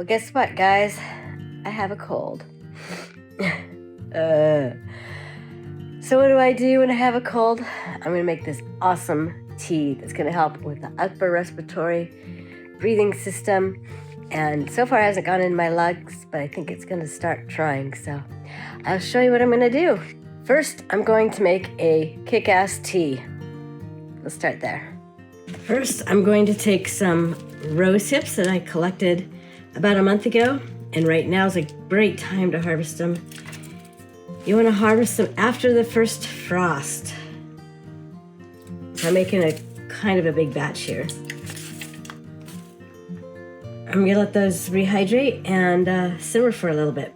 Well, guess what, guys? I have a cold. So what do I do when I have a cold? I'm going to make this awesome tea that's going to help with the upper respiratory breathing system. And so far it hasn't gone in my lungs, but I think it's going to start trying. So I'll show you what I'm going to do. First, I'm going to make a Kickass tea. Let's start there. First, I'm going to take some rose hips that I collected about a month ago. And right now is a great time to harvest them. You want to harvest them after the first frost. I'm making a kind of a big batch here. I'm going to let those rehydrate and simmer for a little bit.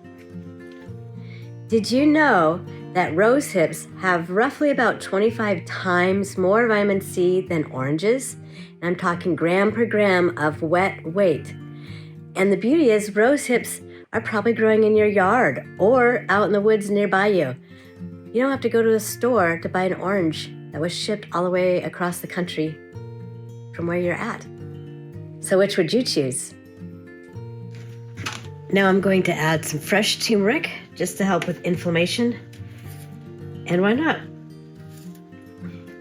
Did you know that rose hips have roughly about 25 times more vitamin C than oranges? And I'm talking gram per gram of wet weight. And the beauty is rose hips are probably growing in your yard or out in the woods nearby you. You don't have to go to a store to buy an orange that was shipped all the way across the country from where you're at. So which would you choose? Now I'm going to add some fresh turmeric just to help with inflammation. And why not?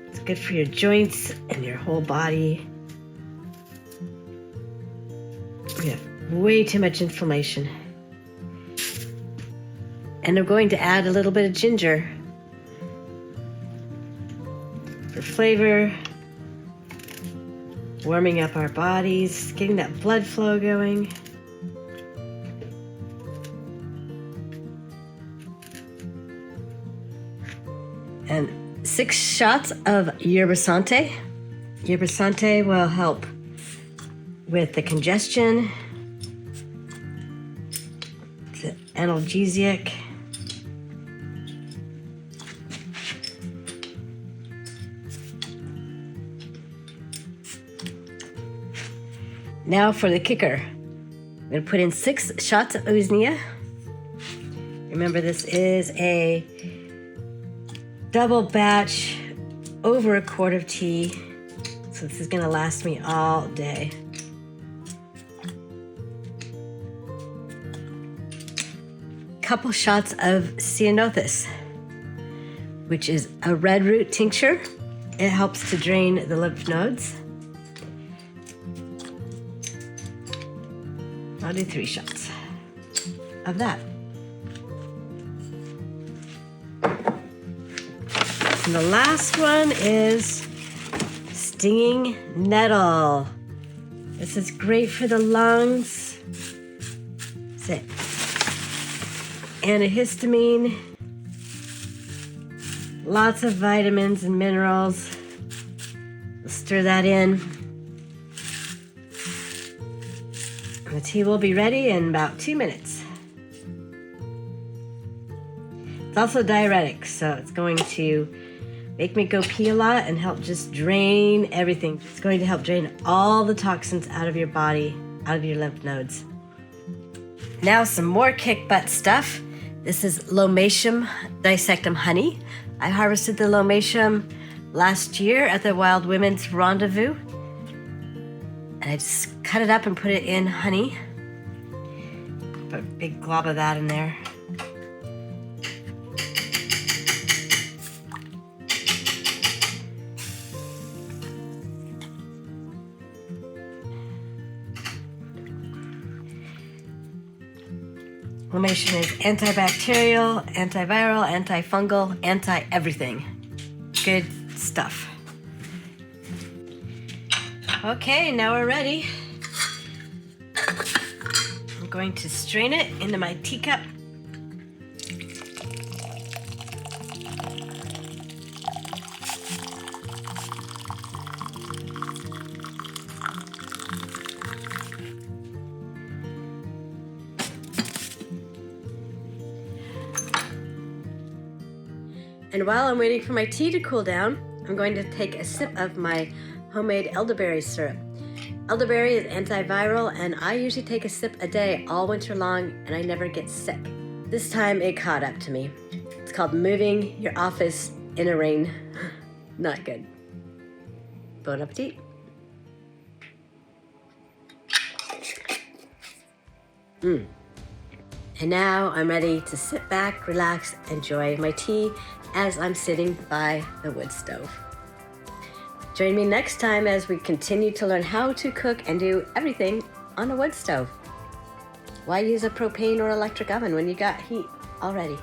It's good for your joints and your whole body. We have way too much inflammation. And I'm going to add a little bit of ginger for flavor, warming up our bodies, getting that blood flow going. And 6 shots of yerba sante. Yerba sante will help with the congestion. It's an analgesic. Now for the kicker. I'm going to put in 6 shots of usnea. Remember, this is a double batch, over a quart of tea. So this is going to last me all day. Couple shots of ceanothus, which is a red root tincture. It helps to drain the lymph nodes. I'll do 3 shots of that. And the last one is stinging nettle. This is great for the lungs. It's it. Antihistamine. Lots of vitamins and minerals. We'll stir that in. The tea will be ready in about 2 minutes. It's also diuretic, so it's going to make me go pee a lot and help just drain everything. It's going to help drain all the toxins out of your body, out of your lymph nodes. Now some more kick butt stuff. This is Lomatium dissectum honey. I harvested the Lomatium last year at the Wild Women's Rendezvous. And I just cut it up and put it in honey. Put a big glob of that in there. Lomatium is antibacterial, antiviral, antifungal, anti-everything. Good stuff. Okay, now we're ready. I'm going to strain it into my teacup. And while I'm waiting for my tea to cool down, I'm going to take a sip of my homemade elderberry syrup. Elderberry is antiviral, and I usually take a sip a day all winter long, and I never get sick. This time it caught up to me. It's called moving your office in a rain. Not good. Bon appetit. And now I'm ready to sit back, relax, enjoy my tea as I'm sitting by the wood stove. Join me next time as we continue to learn how to cook and do everything on a wood stove. Why use a propane or electric oven when you got heat already?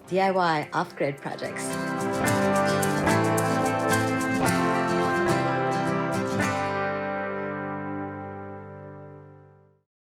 DIY off-grid projects.